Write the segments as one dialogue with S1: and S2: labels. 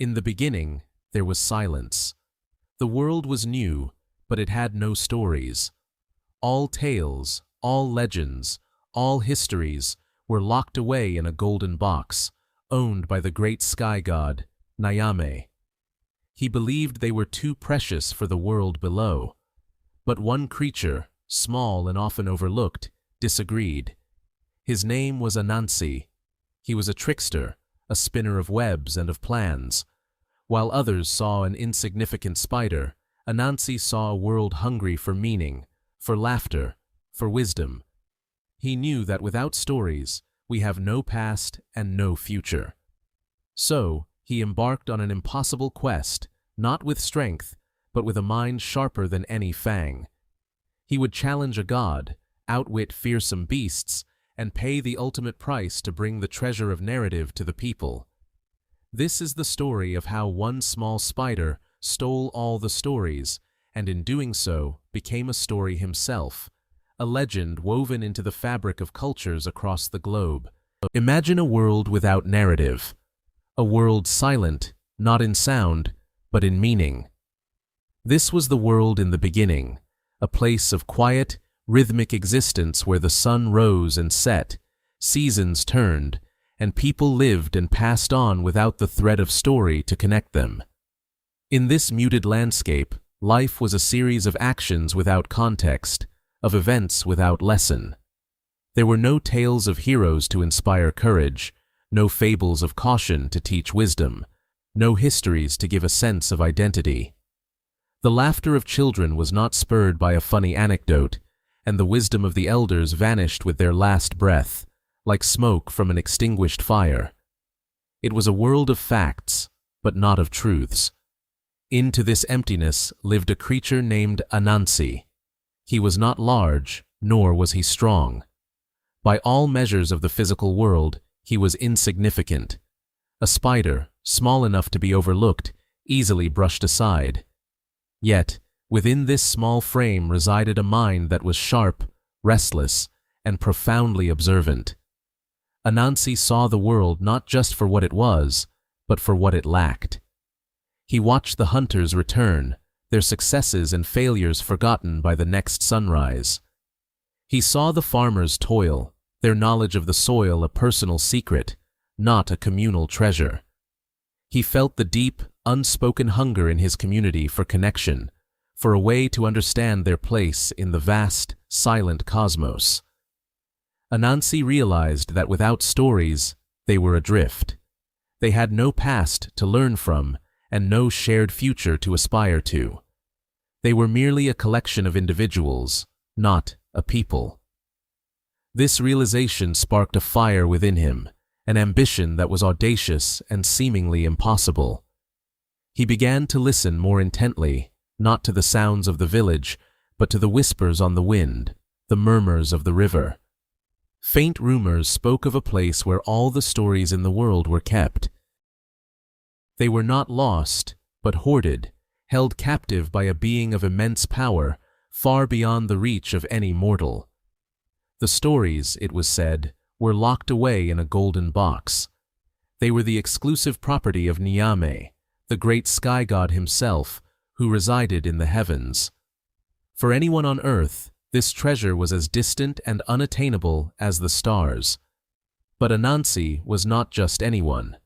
S1: In the beginning, there was silence. The world was new, but it had no stories. All tales, all legends, all histories were locked away in a golden box, owned by the great sky god, Nyame. He believed they were too precious for the world below. But one creature, small and often overlooked, disagreed. His name was Anansi. He was a trickster, a spinner of webs and of plans. While others saw an insignificant spider, Anansi saw a world hungry for meaning, for laughter, for wisdom. He knew that without stories, we have no past and no future. So, he embarked on an impossible quest, not with strength, but with a mind sharper than any fang. He would challenge a god, outwit fearsome beasts, and pay the ultimate price to bring the treasure of narrative to the people. This is the story of how one small spider stole all the stories, and in doing so became a story himself, a legend woven into the fabric of cultures across the globe. Imagine a world without narrative, a world silent, not in sound, but in meaning. This was the world in the beginning, a place of quiet, rhythmic existence where the sun rose and set, seasons turned, and people lived and passed on without the thread of story to connect them. In this muted landscape, life was a series of actions without context, of events without lesson. There were no tales of heroes to inspire courage, no fables of caution to teach wisdom, no histories to give a sense of identity. The laughter of children was not spurred by a funny anecdote, and the wisdom of the elders vanished with their last breath, like smoke from an extinguished fire. It was a world of facts, but not of truths. Into this emptiness lived a creature named Anansi. He was not large, nor was he strong. By all measures of the physical world, he was insignificant. A spider, small enough to be overlooked, easily brushed aside. Yet, within this small frame resided a mind that was sharp, restless, and profoundly observant. Anansi saw the world not just for what it was, but for what it lacked. He watched the hunters return, their successes and failures forgotten by the next sunrise. He saw the farmers toil, their knowledge of the soil a personal secret, not a communal treasure. He felt the deep, unspoken hunger in his community for connection, for a way to understand their place in the vast, silent cosmos. Anansi realized that without stories, they were adrift. They had no past to learn from and no shared future to aspire to. They were merely a collection of individuals, not a people. This realization sparked a fire within him, an ambition that was audacious and seemingly impossible. He began to listen more intently, not to the sounds of the village, but to the whispers on the wind, the murmurs of the river. Faint rumors spoke of a place where all the stories in the world were kept. They were not lost, but hoarded, held captive by a being of immense power, far beyond the reach of any mortal. The stories, it was said, were locked away in a golden box. They were the exclusive property of Nyame, the great sky god himself, who resided in the heavens. For anyone on earth, this treasure was as distant and unattainable as the stars. But Anansi was not just anyone.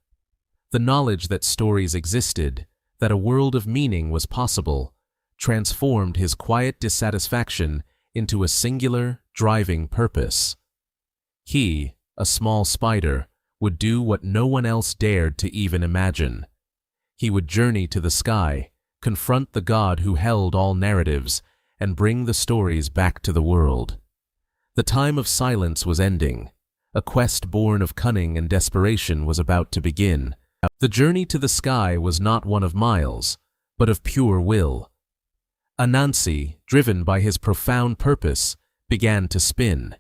S1: The knowledge that stories existed, that a world of meaning was possible, transformed his quiet dissatisfaction into a singular, driving purpose. He, a small spider, would do what no one else dared to even imagine. He would journey to the sky, confront the god who held all narratives, and bring the stories back to the world. The time of silence was ending. A quest born of cunning and desperation was about to begin. The journey to the sky was not one of miles, but of pure will. Anansi, driven by his profound purpose, began to spin.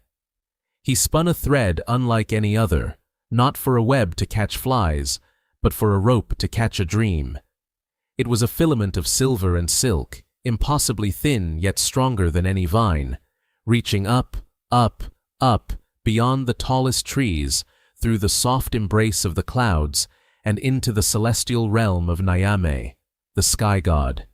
S1: He spun a thread unlike any other, not for a web to catch flies, but for a rope to catch a dream. It was a filament of silver and silk, impossibly thin yet stronger than any vine, reaching up, up, up, beyond the tallest trees, through the soft embrace of the clouds, and into the celestial realm of Nyame, the sky god.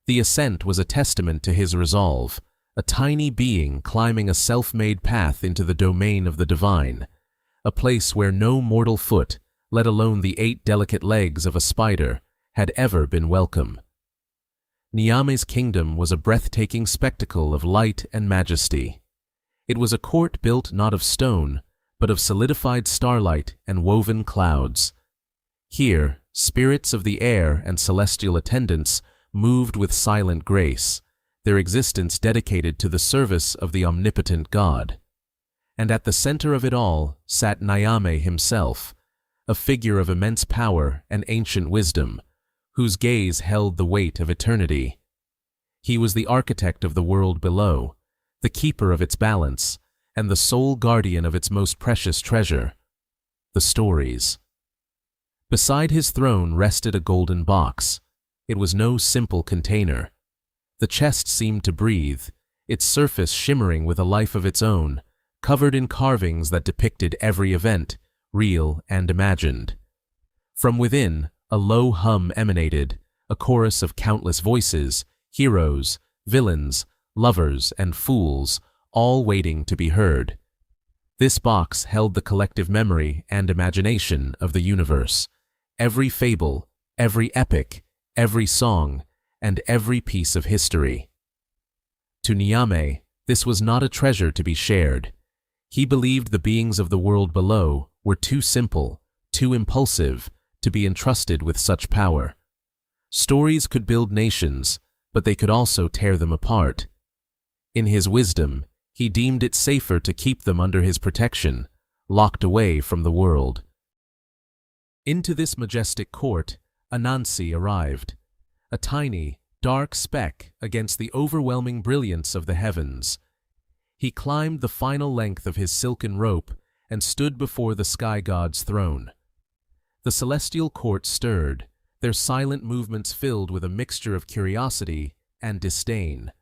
S1: The ascent was a testament to his resolve, a tiny being climbing a self-made path into the domain of the divine, a place where no mortal foot, let alone the 8 delicate legs of a spider, had ever been welcome. Nyame's kingdom was a breathtaking spectacle of light and majesty. It was a court built not of stone, but of solidified starlight and woven clouds. Here, spirits of the air and celestial attendants moved with silent grace, their existence dedicated to the service of the omnipotent God. And at the center of it all sat Nyame himself, a figure of immense power and ancient wisdom, whose gaze held the weight of eternity. He was the architect of the world below, the keeper of its balance, and the sole guardian of its most precious treasure, the stories. Beside his throne rested a golden box. It was no simple container. The chest seemed to breathe, its surface shimmering with a life of its own, covered in carvings that depicted every event, real and imagined. From within, a low hum emanated, a chorus of countless voices, heroes, villains, lovers, and fools, all waiting to be heard. This box held the collective memory and imagination of the universe, every fable, every epic, every song, and every piece of history. To Nyame, this was not a treasure to be shared. He believed the beings of the world below were too simple, too impulsive, to be entrusted with such power. Stories could build nations, but they could also tear them apart. In his wisdom, he deemed it safer to keep them under his protection, locked away from the world. Into this majestic court, Anansi arrived, a tiny, dark speck against the overwhelming brilliance of the heavens. He climbed the final length of his silken rope and stood before the sky god's throne. The celestial court stirred, their silent movements filled with a mixture of curiosity and disdain.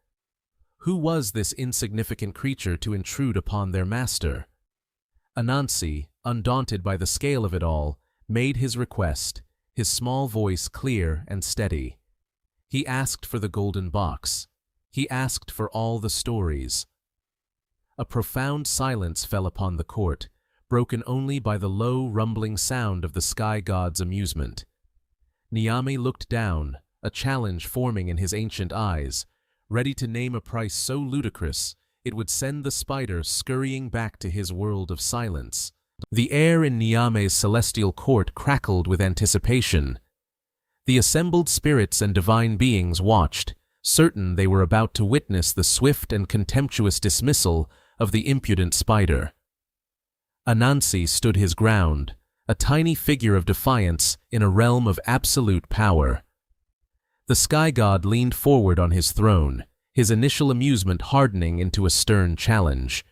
S1: Who was this insignificant creature to intrude upon their master? Anansi, undaunted by the scale of it all, made his request, his small voice clear and steady. He asked for the golden box. He asked for all the stories. A profound silence fell upon the court, broken only by the low, rumbling sound of the sky god's amusement. Nyame looked down, a challenge forming in his ancient eyes, ready to name a price so ludicrous it would send the spider scurrying back to his world of silence. The air in Nyame's celestial court crackled with anticipation. The assembled spirits and divine beings watched, certain they were about to witness the swift and contemptuous dismissal of the impudent spider. Anansi stood his ground, a tiny figure of defiance in a realm of absolute power. The sky god leaned forward on his throne, his initial amusement hardening into a stern challenge.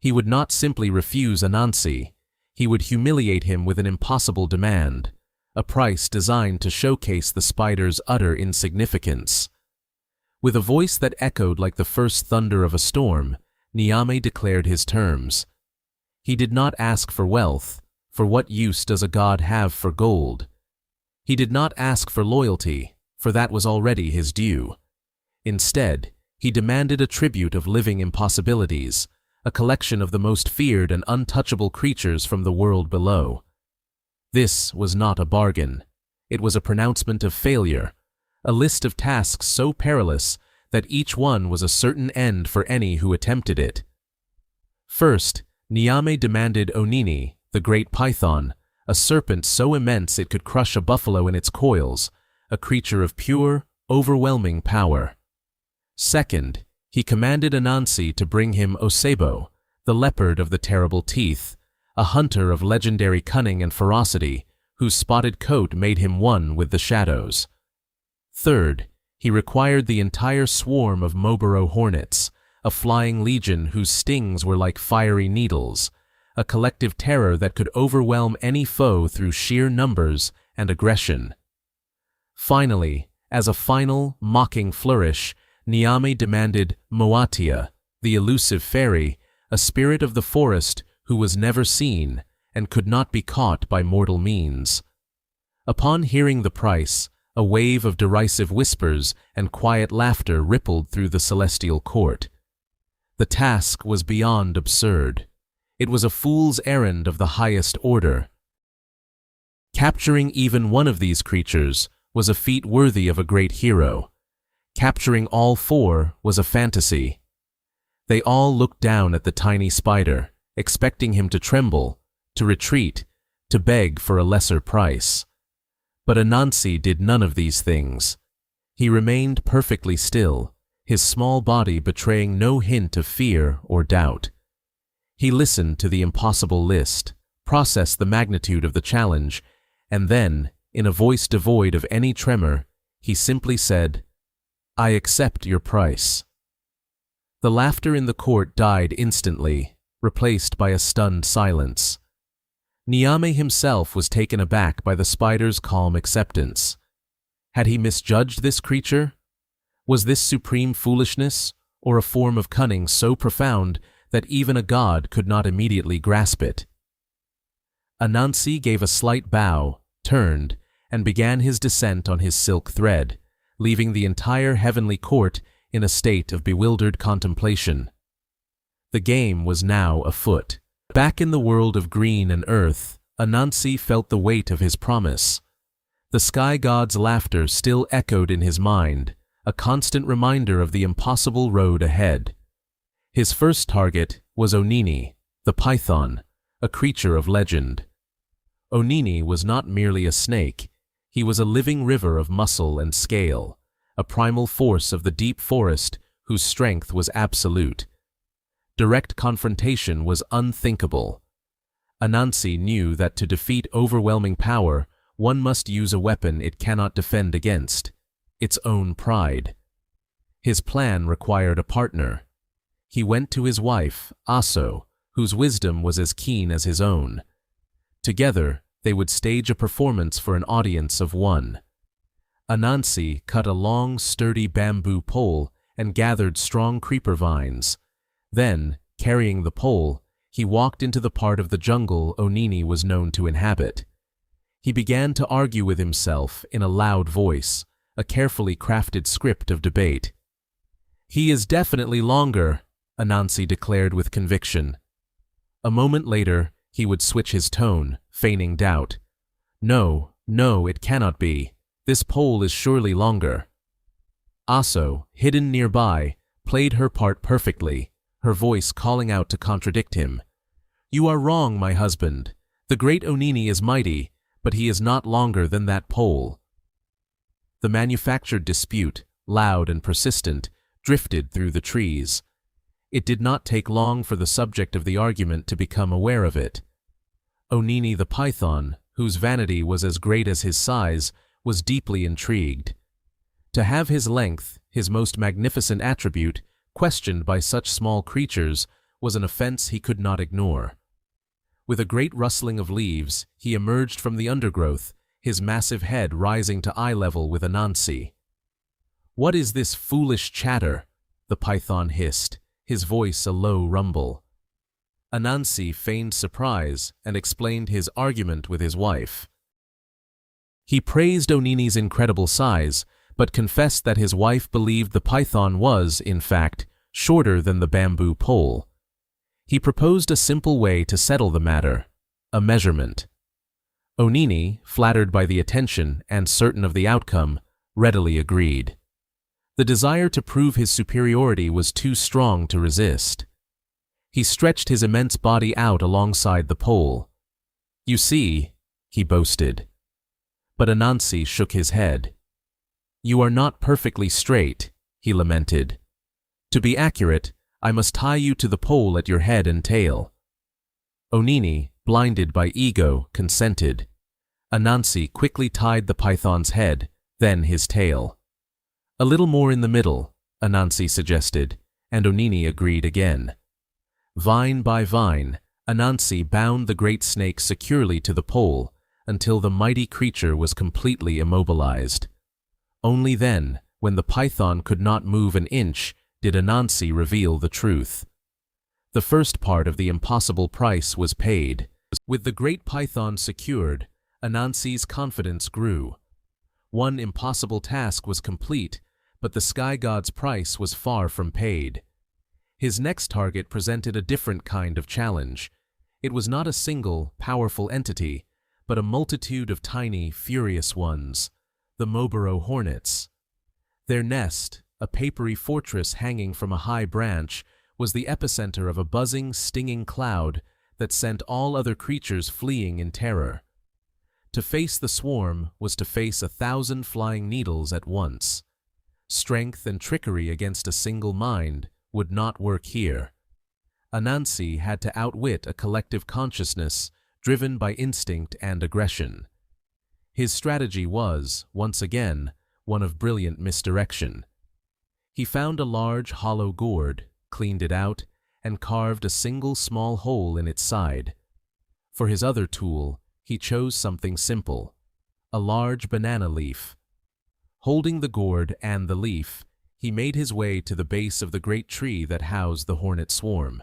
S1: He would not simply refuse Anansi. He would humiliate him with an impossible demand, a price designed to showcase the spider's utter insignificance. With a voice that echoed like the first thunder of a storm, Nyame declared his terms. He did not ask for wealth, for what use does a god have for gold? He did not ask for loyalty, for that was already his due. Instead, he demanded a tribute of living impossibilities, a collection of the most feared and untouchable creatures from the world below. This was not a bargain. It was a pronouncement of failure, a list of tasks so perilous that each one was a certain end for any who attempted it. First, Nyame demanded Onini, the great python, a serpent so immense it could crush a buffalo in its coils, a creature of pure, overwhelming power. Second, he commanded Anansi to bring him Osebo, the leopard of the terrible teeth, a hunter of legendary cunning and ferocity, whose spotted coat made him one with the shadows. Third, he required the entire swarm of Moboro hornets, a flying legion whose stings were like fiery needles, a collective terror that could overwhelm any foe through sheer numbers and aggression. Finally, as a final, mocking flourish, Nyame demanded Moatia, the elusive fairy, a spirit of the forest who was never seen and could not be caught by mortal means. Upon hearing the price, a wave of derisive whispers and quiet laughter rippled through the celestial court. The task was beyond absurd. It was a fool's errand of the highest order. Capturing even one of these creatures was a feat worthy of a great hero. Capturing all four was a fantasy. They all looked down at the tiny spider, expecting him to tremble, to retreat, to beg for a lesser price. But Anansi did none of these things. He remained perfectly still, his small body betraying no hint of fear or doubt. He listened to the impossible list, processed the magnitude of the challenge, and then, in a voice devoid of any tremor, he simply said, "I accept your price." The laughter in the court died instantly, replaced by a stunned silence. Nyame himself was taken aback by the spider's calm acceptance. Had he misjudged this creature? Was this supreme foolishness, or a form of cunning so profound that even a god could not immediately grasp it? Anansi gave a slight bow, turned, and began his descent on his silk thread, leaving the entire heavenly court in a state of bewildered contemplation. The game was now afoot. Back in the world of green and earth, Anansi felt the weight of his promise. The sky god's laughter still echoed in his mind, a constant reminder of the impossible road ahead. His first target was Onini, the python, a creature of legend. Onini was not merely a snake, he was a living river of muscle and scale, a primal force of the deep forest whose strength was absolute. Direct confrontation was unthinkable. Anansi knew that to defeat overwhelming power, one must use a weapon it cannot defend against, its own pride. His plan required a partner. He went to his wife, Aso, whose wisdom was as keen as his own. Together, they would stage a performance for an audience of one. Anansi cut a long, sturdy bamboo pole and gathered strong creeper vines. Then, carrying the pole, he walked into the part of the jungle Onini was known to inhabit. He began to argue with himself in a loud voice, a carefully crafted script of debate. "He is definitely longer," Anansi declared with conviction. A moment later, he would switch his tone, feigning doubt. "No, no, it cannot be. This pole is surely longer." Aso, hidden nearby, played her part perfectly, her voice calling out to contradict him. "You are wrong, my husband. The great Onini is mighty, but he is not longer than that pole." The manufactured dispute, loud and persistent, drifted through the trees. It did not take long for the subject of the argument to become aware of it. Onini the python, whose vanity was as great as his size, was deeply intrigued. To have his length, his most magnificent attribute, questioned by such small creatures was an offense he could not ignore. With a great rustling of leaves, he emerged from the undergrowth, his massive head rising to eye level with Anansi. "What is this foolish chatter?" the python hissed, his voice a low rumble. Anansi feigned surprise and explained his argument with his wife. He praised Onini's incredible size, but confessed that his wife believed the python was, in fact, shorter than the bamboo pole. He proposed a simple way to settle the matter, a measurement. Onini, flattered by the attention and certain of the outcome, readily agreed. The desire to prove his superiority was too strong to resist. He stretched his immense body out alongside the pole. "You see," he boasted. But Anansi shook his head. "You are not perfectly straight," he lamented. "To be accurate, I must tie you to the pole at your head and tail." Onini, blinded by ego, consented. Anansi quickly tied the python's head, then his tail. "A little more in the middle," Anansi suggested, and Onini agreed again. Vine by vine, Anansi bound the great snake securely to the pole until the mighty creature was completely immobilized. Only then, when the python could not move an inch, did Anansi reveal the truth. The first part of the impossible price was paid. With the great python secured, Anansi's confidence grew. One impossible task was complete, but the sky god's price was far from paid. His next target presented a different kind of challenge. It was not a single, powerful entity, but a multitude of tiny, furious ones, the Moboro hornets. Their nest, a papery fortress hanging from a high branch, was the epicenter of a buzzing, stinging cloud that sent all other creatures fleeing in terror. To face the swarm was to face 1,000 flying needles at once. Strength and trickery against a single mind would not work here. Anansi had to outwit a collective consciousness driven by instinct and aggression. His strategy was, once again, one of brilliant misdirection. He found a large hollow gourd, cleaned it out, and carved a single small hole in its side. For his other tool, he chose something simple, a large banana leaf. Holding the gourd and the leaf, he made his way to the base of the great tree that housed the hornet swarm.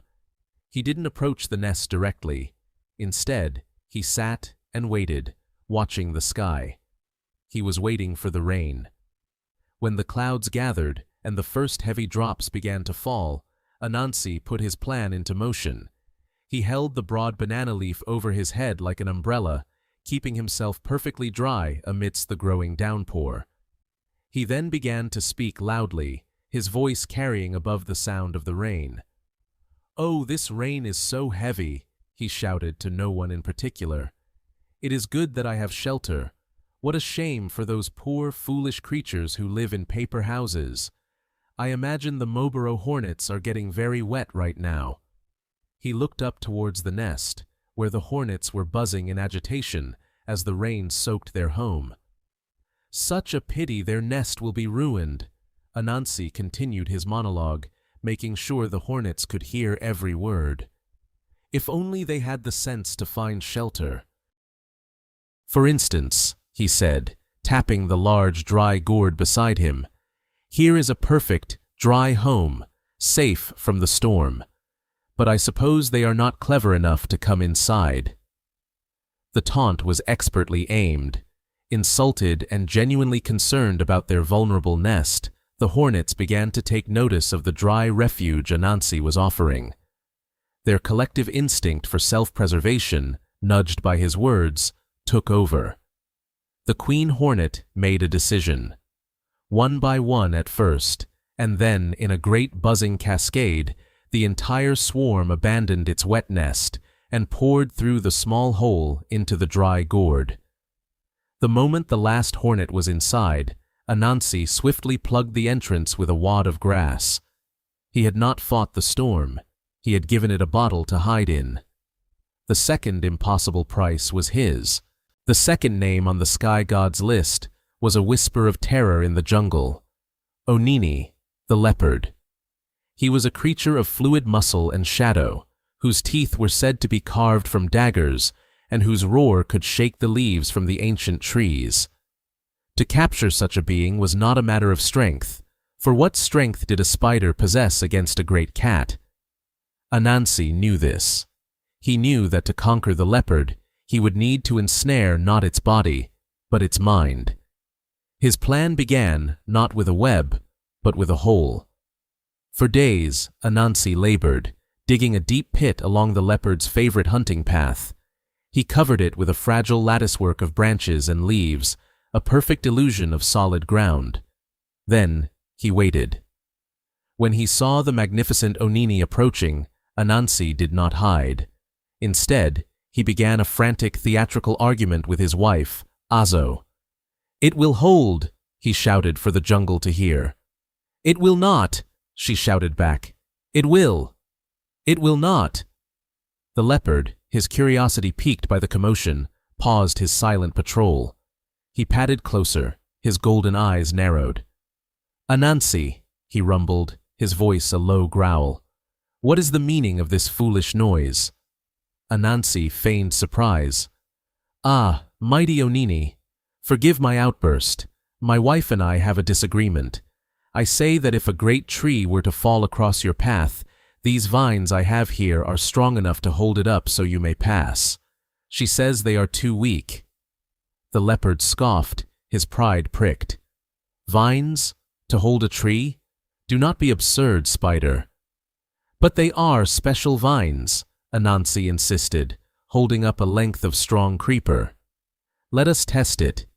S1: He didn't approach the nest directly. Instead, he sat and waited, watching the sky. He was waiting for the rain. When the clouds gathered and the first heavy drops began to fall, Anansi put his plan into motion. He held the broad banana leaf over his head like an umbrella, keeping himself perfectly dry amidst the growing downpour. He then began to speak loudly, his voice carrying above the sound of the rain. "Oh, this rain is so heavy," he shouted to no one in particular. "It is good that I have shelter. What a shame for those poor, foolish creatures who live in paper houses. I imagine the Moboro hornets are getting very wet right now." He looked up towards the nest, where the hornets were buzzing in agitation as the rain soaked their home. "Such a pity their nest will be ruined." Anansi continued his monologue, making sure the hornets could hear every word. "If only they had the sense to find shelter. For instance," he said, tapping the large dry gourd beside him, "here is a perfect, dry home, safe from the storm. But I suppose they are not clever enough to come inside." The taunt was expertly aimed. Insulted and genuinely concerned about their vulnerable nest, the hornets began to take notice of the dry refuge Anansi was offering. Their collective instinct for self-preservation, nudged by his words, took over. The queen hornet made a decision. One by one at first, and then in a great buzzing cascade, the entire swarm abandoned its wet nest and poured through the small hole into the dry gourd. The moment the last hornet was inside, Anansi swiftly plugged the entrance with a wad of grass. He had not fought the storm. He had given it a bottle to hide in. The second impossible price was his. The second name on the sky god's list was a whisper of terror in the jungle: Onini, the leopard. He was a creature of fluid muscle and shadow, whose teeth were said to be carved from daggers and whose roar could shake the leaves from the ancient trees. To capture such a being was not a matter of strength, for what strength did a spider possess against a great cat? Anansi knew this. He knew that to conquer the leopard, he would need to ensnare not its body, but its mind. His plan began not with a web, but with a hole. For days, Anansi labored, digging a deep pit along the leopard's favorite hunting path. He covered it with a fragile latticework of branches and leaves, a perfect illusion of solid ground. Then he waited. When he saw the magnificent Onini approaching, Anansi did not hide. Instead, he began a frantic theatrical argument with his wife, Azo. "It will hold," he shouted for the jungle to hear. "It will not," she shouted back. "It will. It will not." The leopard, his curiosity piqued by the commotion, paused his silent patrol. He padded closer, his golden eyes narrowed. "Anansi," he rumbled, his voice a low growl. "What is the meaning of this foolish noise?" Anansi feigned surprise. "Ah, mighty Onini, forgive my outburst. My wife and I have a disagreement. I say that if a great tree were to fall across your path, these vines I have here are strong enough to hold it up so you may pass. She says they are too weak." The leopard scoffed, his pride pricked. Vines? To hold a tree? Do not be absurd, Spider. But they are special vines, Anansi insisted, holding up a length of strong creeper. Let us test it.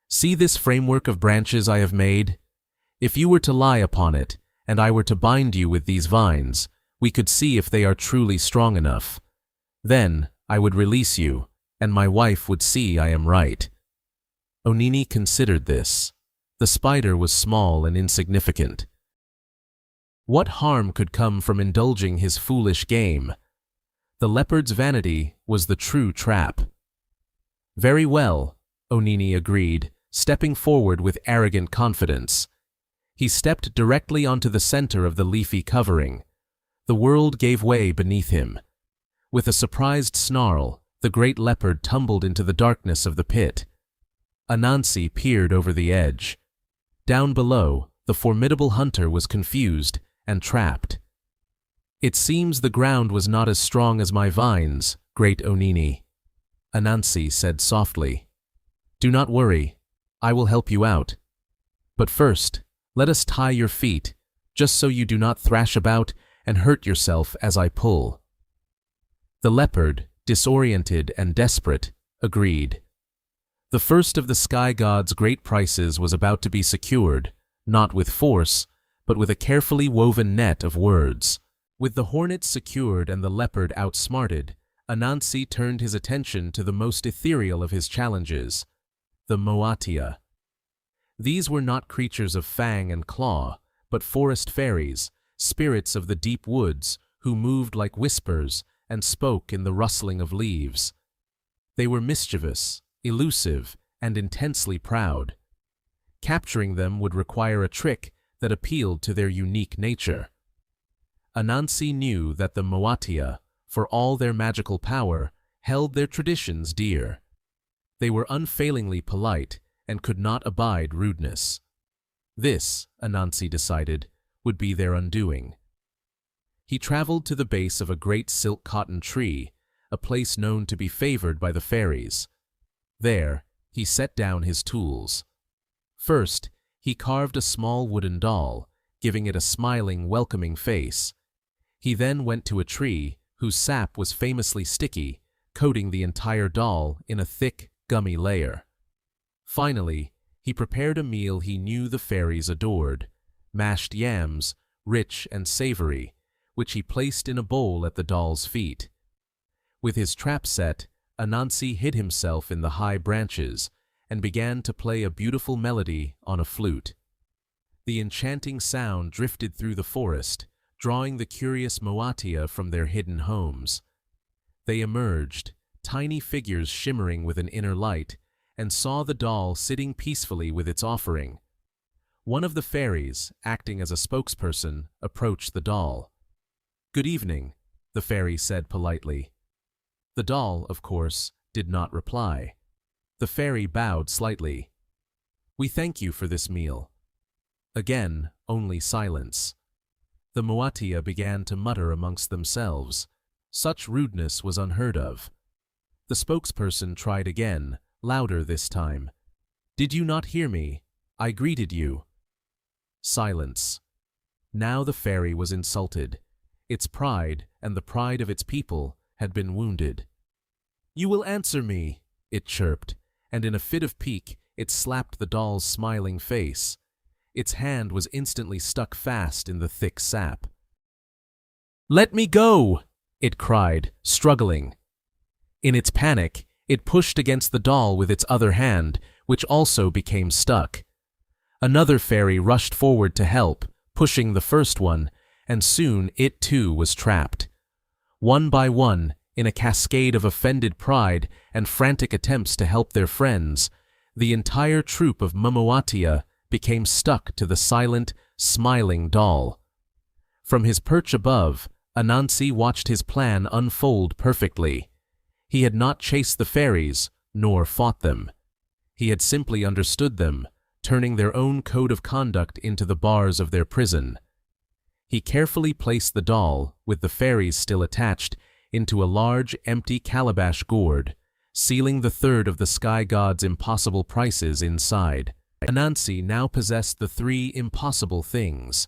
S1: See this framework of branches I have made? If you were to lie upon it, and I were to bind you with these vines, we could see if they are truly strong enough. Then I would release you, and my wife would see I am right. Onini considered this. The spider was small and insignificant. What harm could come from indulging his foolish game? The leopard's vanity was the true trap. Very well, Onini agreed, stepping forward with arrogant confidence. He stepped directly onto the center of the leafy covering. The world gave way beneath him. With a surprised snarl, the great leopard tumbled into the darkness of the pit. Anansi peered over the edge. Down below, the formidable hunter was confused and trapped. It seems the ground was not as strong as my vines, great Onini, Anansi said softly. Do not worry, I will help you out. But first, let us tie your feet, just so you do not thrash about and hurt yourself as I pull. The leopard, disoriented and desperate, agreed. The first of the sky god's great prizes was about to be secured, not with force, but with a carefully woven net of words. With the hornet secured and the leopard outsmarted, Anansi turned his attention to the most ethereal of his challenges, the Moatia. These were not creatures of fang and claw, but forest fairies, spirits of the deep woods, who moved like whispers and spoke in the rustling of leaves. They were mischievous, elusive, and intensely proud. Capturing them would require a trick that appealed to their unique nature. Anansi knew that the Moatia, for all their magical power, held their traditions dear. They were unfailingly polite and could not abide rudeness. This, Anansi decided, would be their undoing. He traveled to the base of a great silk cotton tree, a place known to be favored by the fairies. There, he set down his tools. First, he carved a small wooden doll, giving it a smiling, welcoming face. He then went to a tree whose sap was famously sticky, coating the entire doll in a thick, gummy layer. Finally, he prepared a meal he knew the fairies adored, mashed yams, rich and savory, which he placed in a bowl at the doll's feet. With his trap set, Anansi hid himself in the high branches and began to play a beautiful melody on a flute. The enchanting sound drifted through the forest, drawing the curious Moatia from their hidden homes. They emerged, tiny figures shimmering with an inner light, and saw the doll sitting peacefully with its offering. One of the fairies, acting as a spokesperson, approached the doll. "Good evening," the fairy said politely. The doll, of course, did not reply. The fairy bowed slightly. "We thank you for this meal." Again, only silence. The Moatia began to mutter amongst themselves. Such rudeness was unheard of. The spokesperson tried again, louder this time. "Did you not hear me? I greeted you." Silence. Now the fairy was insulted. Its pride, and the pride of its people, had been wounded. "You will answer me," it chirped, and in a fit of pique, it slapped the doll's smiling face. Its hand was instantly stuck fast in the thick sap. "Let me go!" it cried, struggling. In its panic, it pushed against the doll with its other hand, which also became stuck. Another fairy rushed forward to help, pushing the first one, and soon it too was trapped. One by one, in a cascade of offended pride and frantic attempts to help their friends, the entire troop of Moatia became stuck to the silent, smiling doll. From his perch above, Anansi watched his plan unfold perfectly. He had not chased the fairies, nor fought them. He had simply understood them, turning their own code of conduct into the bars of their prison. He carefully placed the doll, with the fairies still attached, into a large, empty calabash gourd, sealing the third of the sky god's impossible prices inside. Anansi now possessed the three impossible things.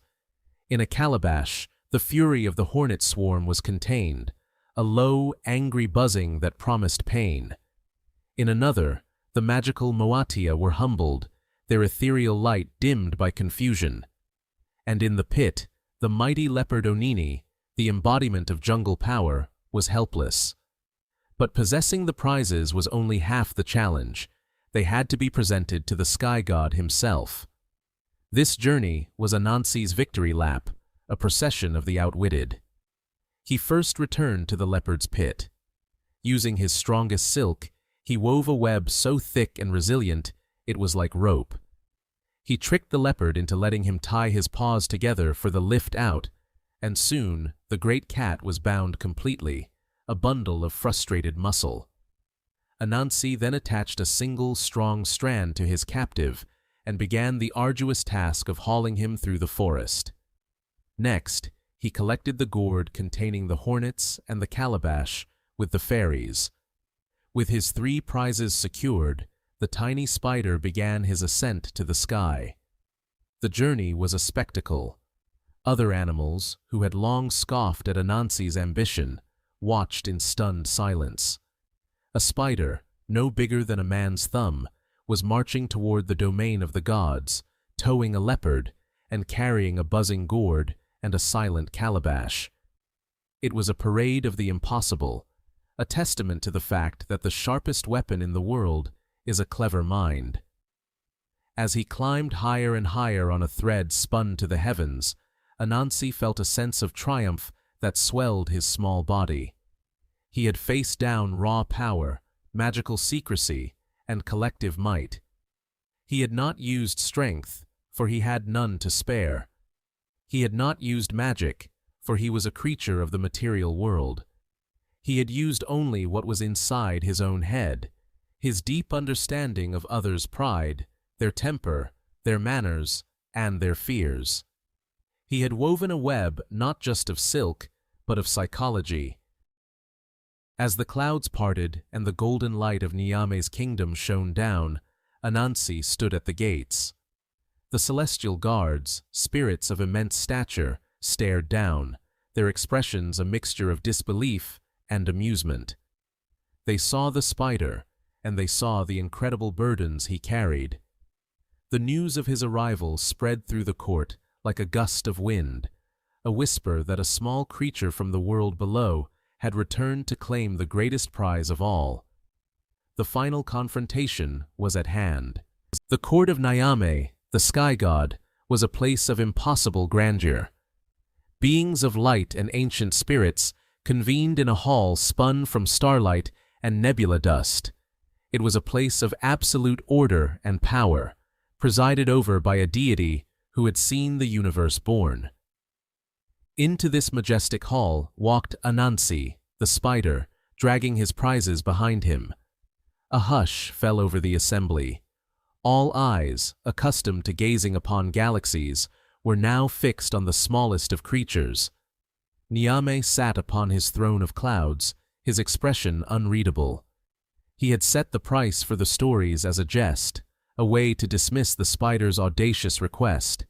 S1: In a calabash, the fury of the hornet swarm was contained, a low, angry buzzing that promised pain. In another, the magical Moatia were humbled, their ethereal light dimmed by confusion. And in the pit, the mighty leopard Onini, the embodiment of jungle power, was helpless. But possessing the prizes was only half the challenge. They had to be presented to the sky god himself. This journey was Anansi's victory lap, a procession of the outwitted. He first returned to the leopard's pit. Using his strongest silk, he wove a web so thick and resilient it was like rope. He tricked the leopard into letting him tie his paws together for the lift out, and soon the great cat was bound completely, a bundle of frustrated muscle. Anansi then attached a single strong strand to his captive and began the arduous task of hauling him through the forest. Next, he collected the gourd containing the hornets and the calabash with the fairies. With his three prizes secured, the tiny spider began his ascent to the sky. The journey was a spectacle. Other animals, who had long scoffed at Anansi's ambition, watched in stunned silence. A spider, no bigger than a man's thumb, was marching toward the domain of the gods, towing a leopard and carrying a buzzing gourd and a silent calabash. It was a parade of the impossible, a testament to the fact that the sharpest weapon in the world is a clever mind. As he climbed higher and higher on a thread spun to the heavens, Anansi felt a sense of triumph that swelled his small body. He had faced down raw power, magical secrecy, and collective might. He had not used strength, for he had none to spare. He had not used magic, for he was a creature of the material world. He had used only what was inside his own head, his deep understanding of others' pride, their temper, their manners, and their fears. He had woven a web not just of silk, but of psychology. As the clouds parted and the golden light of Nyame's kingdom shone down, Anansi stood at the gates. The celestial guards, spirits of immense stature, stared down, their expressions a mixture of disbelief and amusement. They saw the spider, and they saw the incredible burdens he carried. The news of his arrival spread through the court like a gust of wind, a whisper that a small creature from the world below had returned to claim the greatest prize of all. The final confrontation was at hand. The court of Nyame, the sky god, was a place of impossible grandeur. Beings of light and ancient spirits convened in a hall spun from starlight and nebula dust. It was a place of absolute order and power, presided over by a deity who had seen the universe born. Into this majestic hall walked Anansi, the spider, dragging his prizes behind him. A hush fell over the assembly. All eyes, accustomed to gazing upon galaxies, were now fixed on the smallest of creatures. Nyame sat upon his throne of clouds, his expression unreadable. He had set the price for the stories as a jest, a way to dismiss the spider's audacious request.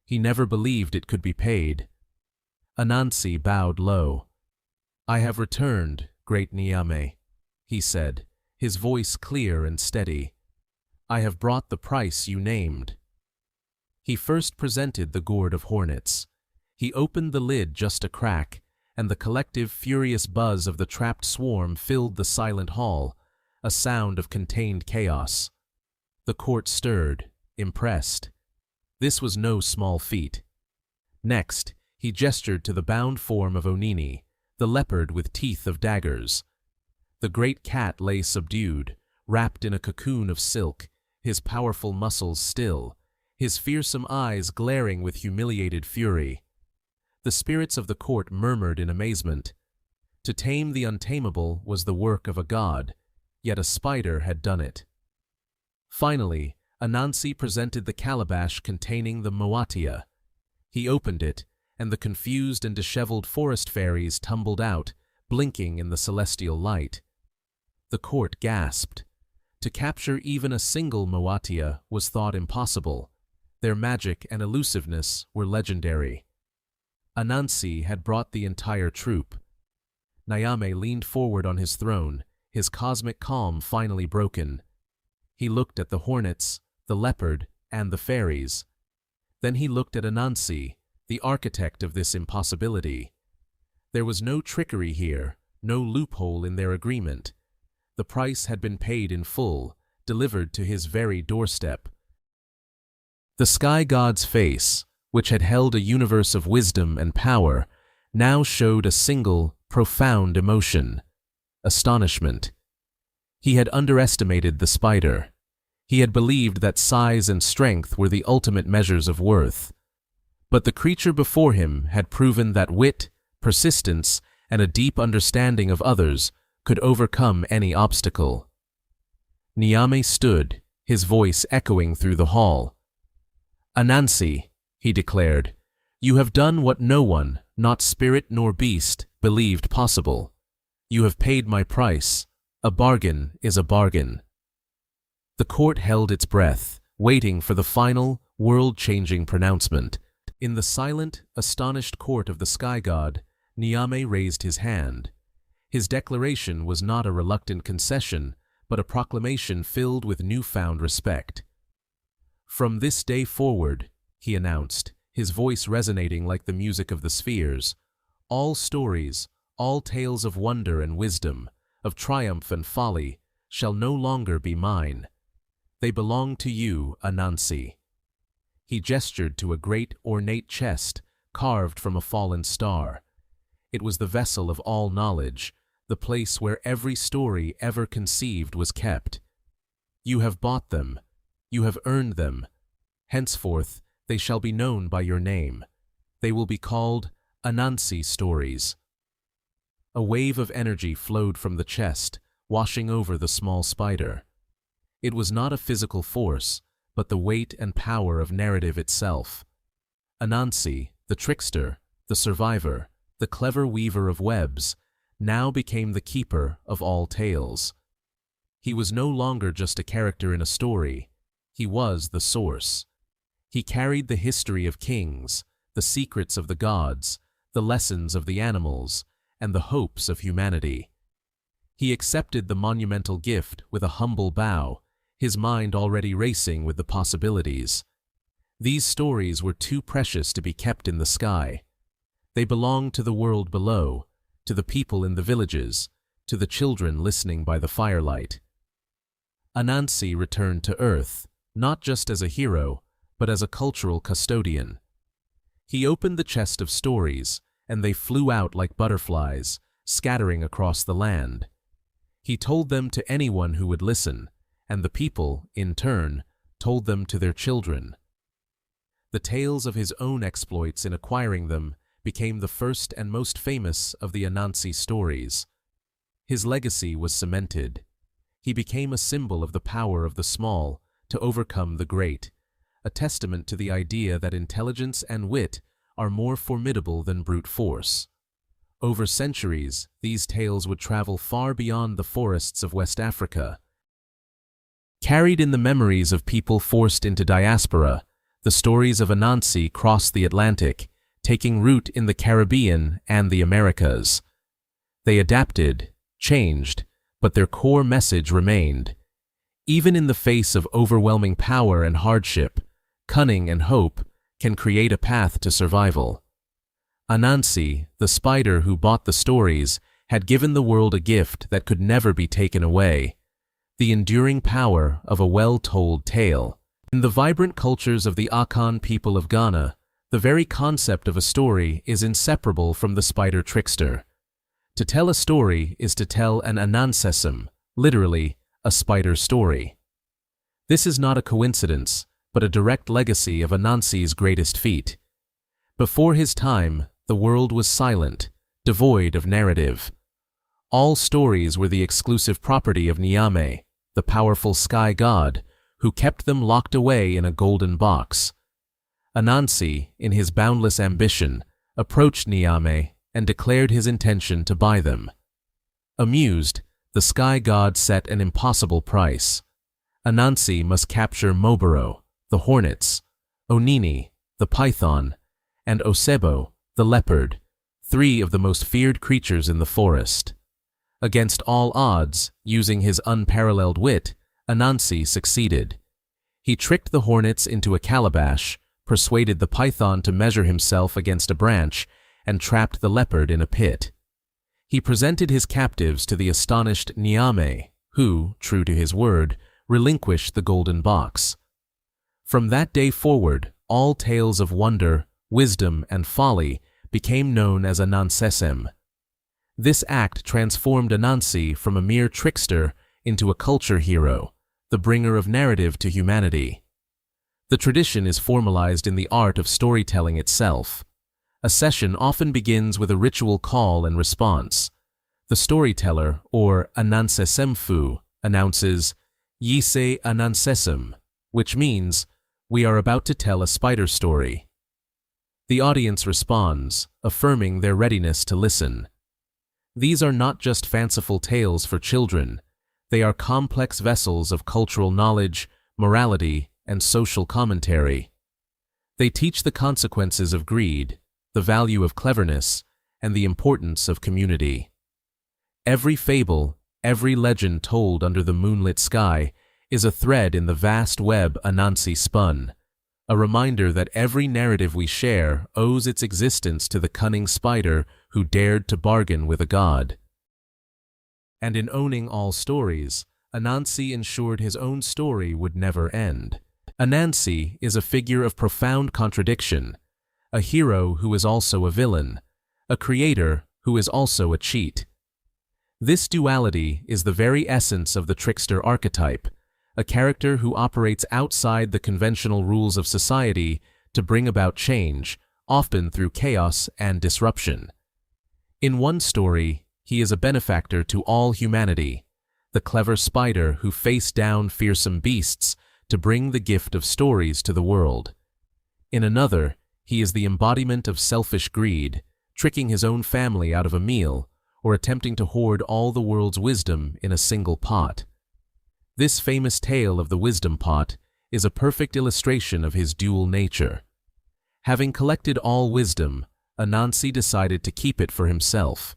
S1: He never believed it could be paid. Anansi bowed low. "I have returned, great Nyame," he said, his voice clear and steady. "I have brought the price you named." He first presented the gourd of hornets. He opened the lid just a crack, and the collective furious buzz of the trapped swarm filled the silent hall, a sound of contained chaos. The court stirred, impressed. This was no small feat. Next, he gestured to the bound form of Onini, the leopard with teeth of daggers. The great cat lay subdued, wrapped in a cocoon of silk, his powerful muscles still, his fearsome eyes glaring with humiliated fury. The spirits of the court murmured in amazement. To tame the untamable was the work of a god, yet a spider had done it. Finally, Anansi presented the calabash containing the Moatia. He opened it, and the confused and disheveled forest fairies tumbled out, blinking in the celestial light. The court gasped. To capture even a single Moatia was thought impossible. Their magic and elusiveness were legendary. Anansi had brought the entire troop. Nyame leaned forward on his throne, his cosmic calm finally broken. He looked at the hornets, the leopard, and the fairies. Then he looked at Anansi, the architect of this impossibility. There was no trickery here, no loophole in their agreement. The price had been paid in full, delivered to his very doorstep. The sky god's face, which had held a universe of wisdom and power, now showed a single, profound emotion: astonishment. He had underestimated the spider. He had believed that size and strength were the ultimate measures of worth. But the creature before him had proven that wit, persistence, and a deep understanding of others could overcome any obstacle. Nyame stood, his voice echoing through the hall. "Anansi," he declared, "you have done what no one, not spirit nor beast, believed possible. You have paid my price. A bargain is a bargain." The court held its breath, waiting for the final, world-changing pronouncement. In the silent, astonished court of the sky god, Nyame raised his hand. His declaration was not a reluctant concession, but a proclamation filled with newfound respect. "From this day forward," he announced, his voice resonating like the music of the spheres, "all stories, all tales of wonder and wisdom, of triumph and folly, shall no longer be mine. They belong to you, Anansi." He gestured to a great, ornate chest, carved from a fallen star. It was the vessel of all knowledge, the place where every story ever conceived was kept. "You have bought them. You have earned them. Henceforth, they shall be known by your name. They will be called Anansi stories." A wave of energy flowed from the chest, washing over the small spider. It was not a physical force, but the weight and power of narrative itself. Anansi, the trickster, the survivor, the clever weaver of webs, now became the keeper of all tales. He was no longer just a character in a story. He was the source. He carried the history of kings, the secrets of the gods, the lessons of the animals, and the hopes of humanity. He accepted the monumental gift with a humble bow, his mind already racing with the possibilities. These stories were too precious to be kept in the sky. They belonged to the world below, to the people in the villages, to the children listening by the firelight. Anansi returned to Earth, not just as a hero, but as a cultural custodian. He opened the chest of stories, and they flew out like butterflies, scattering across the land. He told them to anyone who would listen, and the people, in turn, told them to their children. The tales of his own exploits in acquiring them became the first and most famous of the Anansi stories. His legacy was cemented. He became a symbol of the power of the small to overcome the great, a testament to the idea that intelligence and wit are more formidable than brute force. Over centuries, these tales would travel far beyond the forests of West Africa. Carried in the memories of people forced into diaspora, the stories of Anansi crossed the Atlantic, taking root in the Caribbean and the Americas. They adapted, changed, but their core message remained. Even in the face of overwhelming power and hardship, cunning and hope can create a path to survival. Anansi, the spider who bought the stories, had given the world a gift that could never be taken away: the enduring power of a well-told tale. In the vibrant cultures of the Akan people of Ghana, the very concept of a story is inseparable from the spider trickster. To tell a story is to tell an anansesum, literally, a spider story. This is not a coincidence, but a direct legacy of Anansi's greatest feat. Before his time, the world was silent, devoid of narrative. All stories were the exclusive property of Nyame, the powerful sky god, who kept them locked away in a golden box. Anansi, in his boundless ambition, approached Nyame and declared his intention to buy them. Amused, the sky god set an impossible price. Anansi must capture Moboro, the hornets, Onini, the python, and Osebo, the leopard, 3 of the most feared creatures in the forest. Against all odds, using his unparalleled wit, Anansi succeeded. He tricked the hornets into a calabash, persuaded the python to measure himself against a branch, and trapped the leopard in a pit. He presented his captives to the astonished Nyame, who, true to his word, relinquished the golden box. From that day forward, all tales of wonder, wisdom, and folly became known as Anansesem. This act transformed Anansi from a mere trickster into a culture hero, the bringer of narrative to humanity. The tradition is formalized in the art of storytelling itself. A session often begins with a ritual call and response. The storyteller, or Anansesemfu, announces, "Yise Anansesem," which means, "We are about to tell a spider story." The audience responds, affirming their readiness to listen. These are not just fanciful tales for children. They are complex vessels of cultural knowledge, morality, and social commentary. They teach the consequences of greed, the value of cleverness, and the importance of community. Every fable, every legend told under the moonlit sky is a thread in the vast web Anansi spun, a reminder that every narrative we share owes its existence to the cunning spider who dared to bargain with a god. And in owning all stories, Anansi ensured his own story would never end. Anansi is a figure of profound contradiction, a hero who is also a villain, a creator who is also a cheat. This duality is the very essence of the trickster archetype, a character who operates outside the conventional rules of society to bring about change, often through chaos and disruption. In one story, he is a benefactor to all humanity, the clever spider who faced down fearsome beasts to bring the gift of stories to the world. In another, he is the embodiment of selfish greed, tricking his own family out of a meal, or attempting to hoard all the world's wisdom in a single pot. This famous tale of the wisdom pot is a perfect illustration of his dual nature. Having collected all wisdom, Anansi decided to keep it for himself.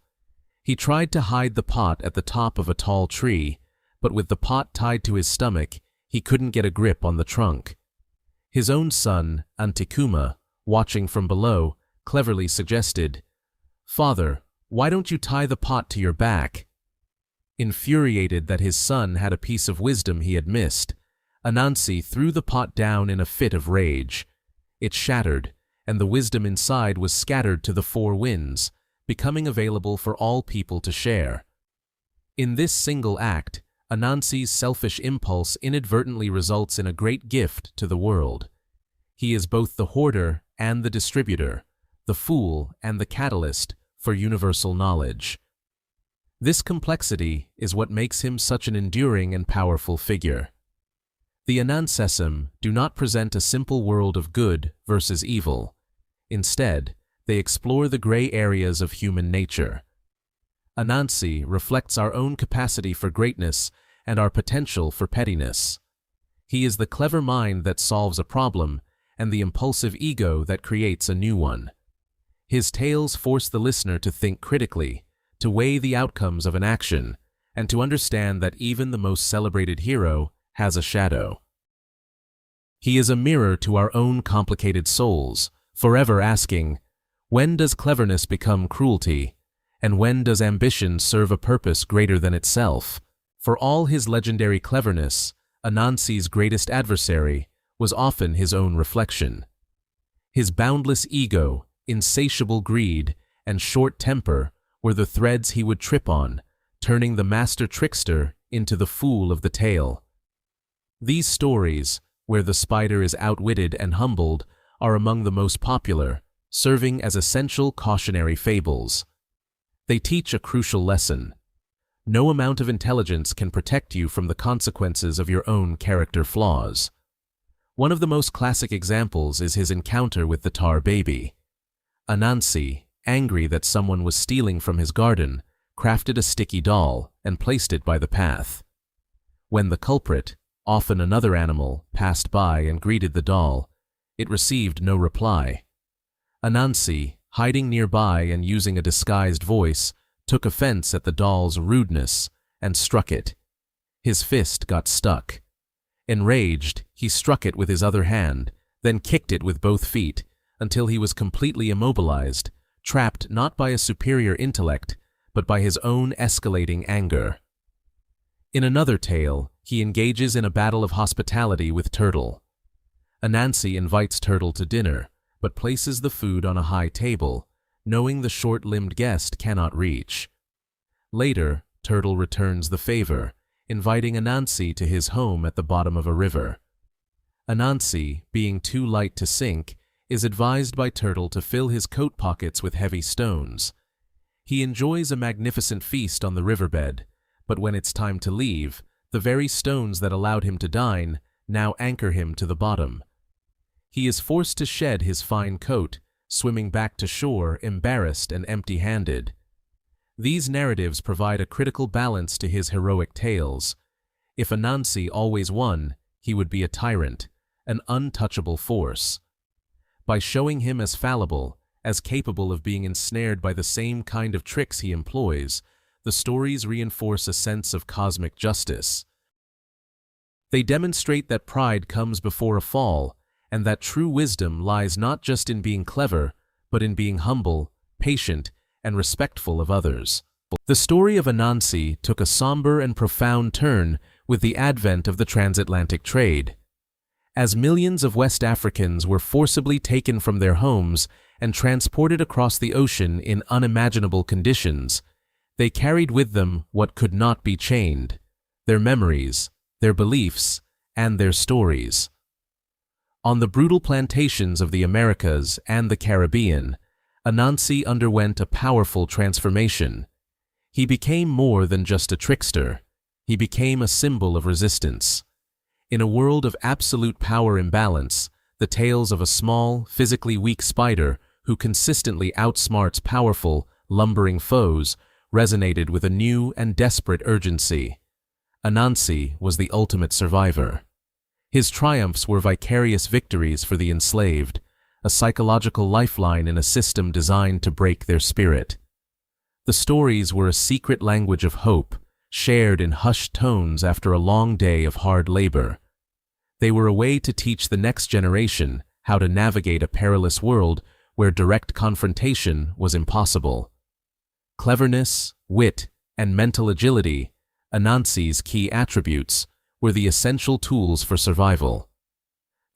S1: He tried to hide the pot at the top of a tall tree, but with the pot tied to his stomach, he couldn't get a grip on the trunk. His own son, Antikuma, watching from below, cleverly suggested, "Father, why don't you tie the pot to your back?" Infuriated that his son had a piece of wisdom he had missed, Anansi threw the pot down in a fit of rage. It shattered, and the wisdom inside was scattered to the 4 winds, becoming available for all people to share. In this single act, Anansi's selfish impulse inadvertently results in a great gift to the world. He is both the hoarder and the distributor, the fool and the catalyst for universal knowledge. This complexity is what makes him such an enduring and powerful figure. The Anansesem do not present a simple world of good versus evil. Instead, they explore the gray areas of human nature. Anansi reflects our own capacity for greatness and our potential for pettiness. He is the clever mind that solves a problem and the impulsive ego that creates a new one. His tales force the listener to think critically, to weigh the outcomes of an action, and to understand that even the most celebrated hero has a shadow. He is a mirror to our own complicated souls, forever asking, when does cleverness become cruelty, and when does ambition serve a purpose greater than itself? For all his legendary cleverness, Anansi's greatest adversary was often his own reflection. His boundless ego, insatiable greed, and short temper were the threads he would trip on, turning the master trickster into the fool of the tale. These stories, where the spider is outwitted and humbled, are among the most popular, serving as essential cautionary fables. They teach a crucial lesson. No amount of intelligence can protect you from the consequences of your own character flaws. One of the most classic examples is his encounter with the tar baby. Anansi, angry that someone was stealing from his garden, crafted a sticky doll and placed it by the path. When the culprit, often another animal, passed by and greeted the doll, it received no reply. Anansi, hiding nearby and using a disguised voice, took offense at the doll's rudeness and struck it. His fist got stuck. Enraged, he struck it with his other hand, then kicked it with both feet until he was completely immobilized, trapped not by a superior intellect, but by his own escalating anger. In another tale, he engages in a battle of hospitality with Turtle. Anansi invites Turtle to dinner, but places the food on a high table, knowing the short-limbed guest cannot reach. Later, Turtle returns the favor, inviting Anansi to his home at the bottom of a river. Anansi, being too light to sink, is advised by Turtle to fill his coat pockets with heavy stones. He enjoys a magnificent feast on the riverbed, but when it's time to leave, the very stones that allowed him to dine now anchor him to the bottom. He is forced to shed his fine coat, swimming back to shore embarrassed and empty-handed. These narratives provide a critical balance to his heroic tales. If Anansi always won, he would be a tyrant, an untouchable force. By showing him as fallible, as capable of being ensnared by the same kind of tricks he employs, the stories reinforce a sense of cosmic justice. They demonstrate that pride comes before a fall, and that true wisdom lies not just in being clever, but in being humble, patient, and respectful of others. The story of Anansi took a somber and profound turn with the advent of the transatlantic trade. As millions of West Africans were forcibly taken from their homes and transported across the ocean in unimaginable conditions, they carried with them what could not be chained: their memories, their beliefs, and their stories. On the brutal plantations of the Americas and the Caribbean, Anansi underwent a powerful transformation. He became more than just a trickster. He became a symbol of resistance. In a world of absolute power imbalance, the tales of a small, physically weak spider who consistently outsmarts powerful, lumbering foes resonated with a new and desperate urgency. Anansi was the ultimate survivor. His triumphs were vicarious victories for the enslaved, a psychological lifeline in a system designed to break their spirit. The stories were a secret language of hope, shared in hushed tones after a long day of hard labor. They were a way to teach the next generation how to navigate a perilous world where direct confrontation was impossible. Cleverness, wit, and mental agility, Anansi's key attributes, were the essential tools for survival.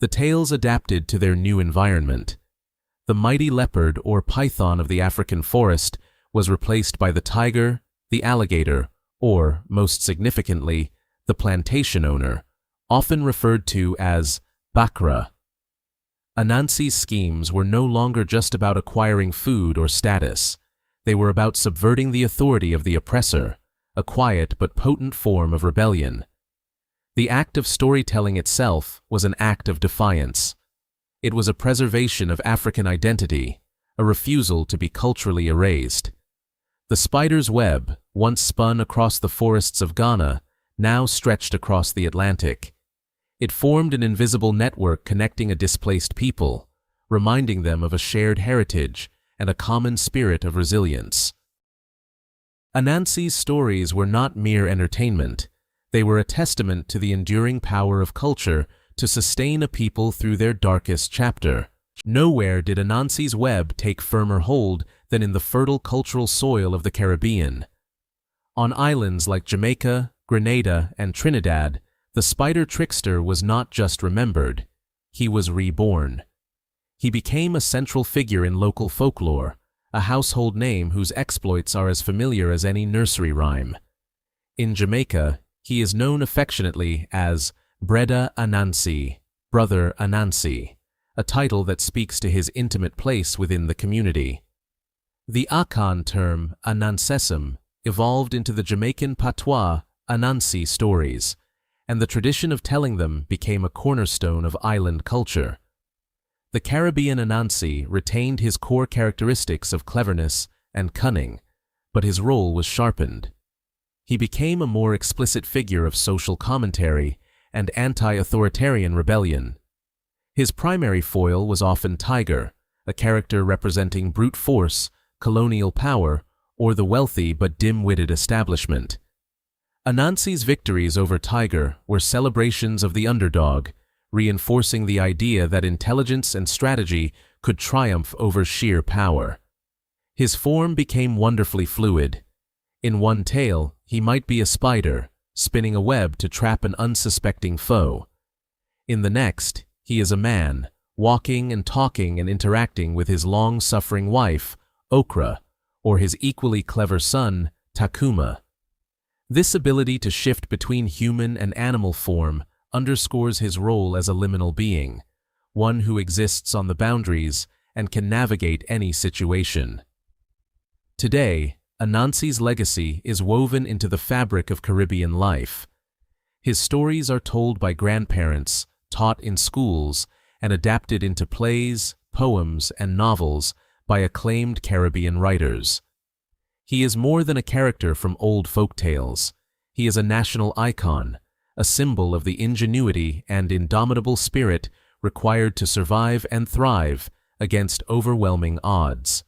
S1: The tales adapted to their new environment. The mighty leopard or python of the African forest was replaced by the tiger, the alligator, or, most significantly, the plantation owner, often referred to as Bakra. Anansi's schemes were no longer just about acquiring food or status. They were about subverting the authority of the oppressor, a quiet but potent form of rebellion. The act of storytelling itself was an act of defiance. It was a preservation of African identity, a refusal to be culturally erased. The spider's web, once spun across the forests of Ghana, now stretched across the Atlantic. It formed an invisible network connecting a displaced people, reminding them of a shared heritage and a common spirit of resilience. Anansi's stories were not mere entertainment. They were a testament to the enduring power of culture to sustain a people through their darkest chapter. Nowhere did Anansi's web take firmer hold than in the fertile cultural soil of the Caribbean. On islands like Jamaica, Grenada, and Trinidad, the spider trickster was not just remembered, he was reborn. He became a central figure in local folklore, a household name whose exploits are as familiar as any nursery rhyme. In Jamaica, he is known affectionately as Breda Anansi, Brother Anansi, a title that speaks to his intimate place within the community. The Akan term Anansesum evolved into the Jamaican patois Anansi stories, and the tradition of telling them became a cornerstone of island culture. The Caribbean Anansi retained his core characteristics of cleverness and cunning, but his role was sharpened. He became a more explicit figure of social commentary and anti-authoritarian rebellion. His primary foil was often Tiger, a character representing brute force, colonial power, or the wealthy but dim-witted establishment. Anansi's victories over Tiger were celebrations of the underdog, reinforcing the idea that intelligence and strategy could triumph over sheer power. His form became wonderfully fluid. In one tale, he might be a spider, spinning a web to trap an unsuspecting foe. In the next, he is a man, walking and talking and interacting with his long-suffering wife, Okra, or his equally clever son, Takuma. This ability to shift between human and animal form underscores his role as a liminal being, one who exists on the boundaries and can navigate any situation. Today, Anansi's legacy is woven into the fabric of Caribbean life. His stories are told by grandparents, taught in schools, and adapted into plays, poems, and novels by acclaimed Caribbean writers. He is more than a character from old folk tales. He is a national icon, a symbol of the ingenuity and indomitable spirit required to survive and thrive against overwhelming odds.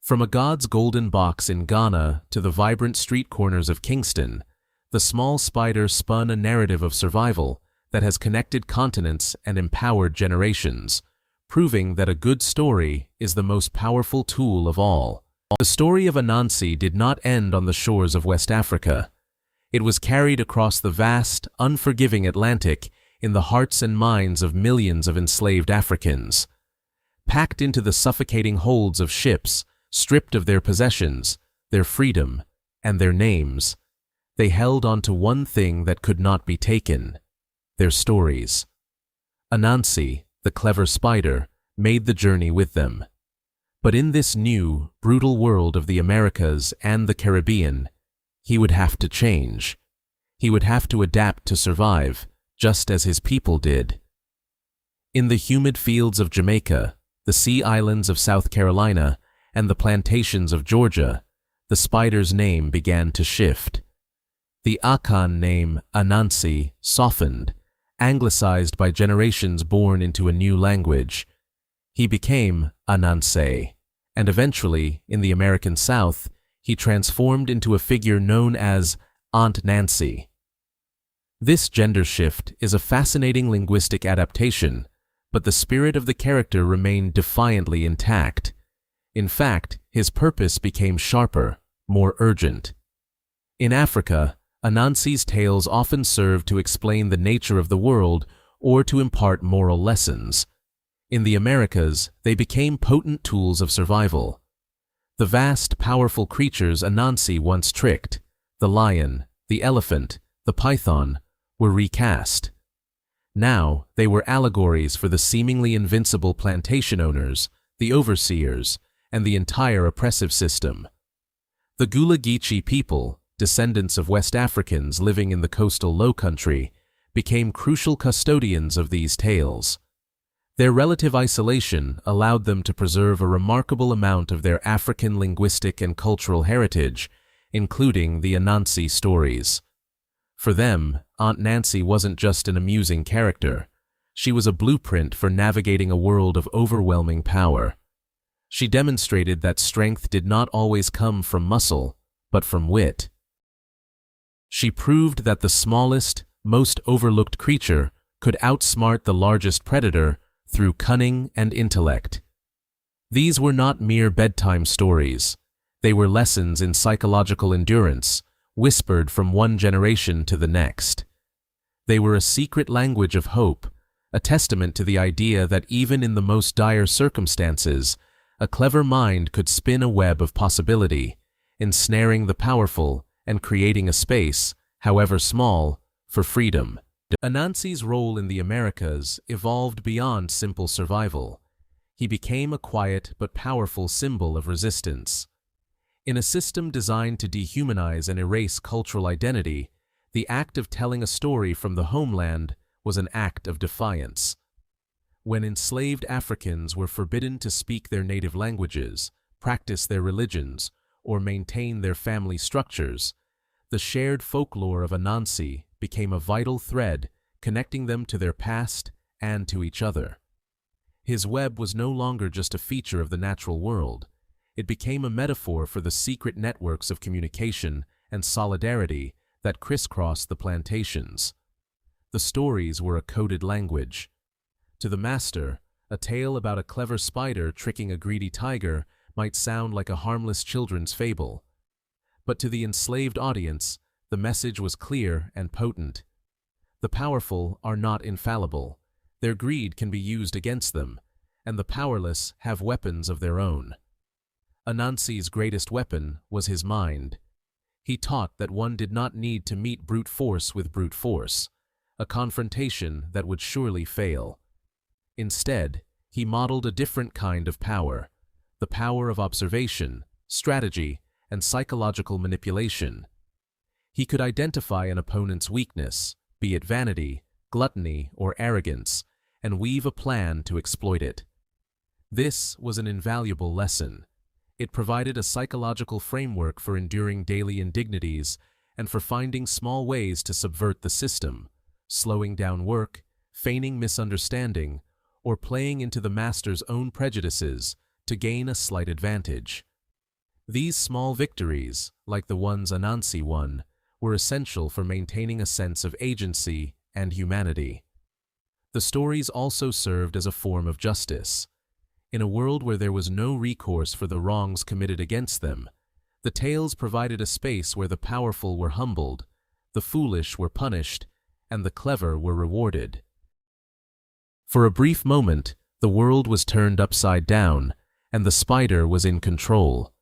S1: From a God's golden box in Ghana to the vibrant street corners of Kingston, the small spider spun a narrative of survival that has connected continents and empowered generations, proving that a good story is the most powerful tool of all. The story of Anansi did not end on the shores of West Africa. It was carried across the vast, unforgiving Atlantic in the hearts and minds of millions of enslaved Africans. Packed into the suffocating holds of ships, stripped of their possessions, their freedom, and their names, they held on to one thing that could not be taken: their stories. Anansi, the clever spider, made the journey with them. But in this new, brutal world of the Americas and the Caribbean, he would have to change. He would have to adapt to survive, just as his people did. In the humid fields of Jamaica, the sea islands of South Carolina, and the plantations of Georgia, the spider's name began to shift. The Akan name Anansi softened, anglicized by generations born into a new language. He became Anansi, and eventually, in the American South, he transformed into a figure known as Aunt Nancy. This gender shift is a fascinating linguistic adaptation, but the spirit of the character remained defiantly intact. In fact, his purpose became sharper, more urgent. In Africa, Anansi's tales often served to explain the nature of the world or to impart moral lessons. In the Americas, they became potent tools of survival. The vast, powerful creatures Anansi once tricked, the lion, the elephant, the python, were recast. Now, they were allegories for the seemingly invincible plantation owners, the overseers, and the entire oppressive system. The Gula Geechee people, descendants of West Africans living in the coastal lowcountry, became crucial custodians of these tales. Their relative isolation allowed them to preserve a remarkable amount of their African linguistic and cultural heritage, including the Anansi stories. For them, Aunt Nancy wasn't just an amusing character. She was a blueprint for navigating a world of overwhelming power. She demonstrated that strength did not always come from muscle, but from wit. She proved that the smallest, most overlooked creature could outsmart the largest predator through cunning and intellect. These were not mere bedtime stories. They were lessons in psychological endurance, whispered from one generation to the next. They were a secret language of hope, a testament to the idea that even in the most dire circumstances, a clever mind could spin a web of possibility, ensnaring the powerful and creating a space, however small, for freedom. Anansi's role in the Americas evolved beyond simple survival. He became a quiet but powerful symbol of resistance. In a system designed to dehumanize and erase cultural identity, the act of telling a story from the homeland was an act of defiance. When enslaved Africans were forbidden to speak their native languages, practice their religions, or maintain their family structures, The shared folklore of Anansi became a vital thread connecting them to their past and to each other. His web was no longer just a feature of the natural world. It became a metaphor for the secret networks of communication and solidarity that crisscrossed the plantations. The stories were a coded language. To the master, a tale about a clever spider tricking a greedy tiger might sound like a harmless children's fable. But to the enslaved audience, the message was clear and potent. The powerful are not infallible. Their greed can be used against them, and the powerless have weapons of their own. Anansi's greatest weapon was his mind. He taught that one did not need to meet brute force with brute force, a confrontation that would surely fail. Instead, he modeled a different kind of power, the power of observation, strategy, and psychological manipulation. He could identify an opponent's weakness, be it vanity, gluttony, or arrogance, and weave a plan to exploit it. This was an invaluable lesson. It provided a psychological framework for enduring daily indignities and for finding small ways to subvert the system, slowing down work, feigning misunderstanding, or playing into the master's own prejudices to gain a slight advantage. These small victories, like the ones Anansi won, were essential for maintaining a sense of agency and humanity. The stories also served as a form of justice. In a world where there was no recourse for the wrongs committed against them, the tales provided a space where the powerful were humbled, the foolish were punished, and the clever were rewarded. For a brief moment, the world was turned upside down, and the spider was in control.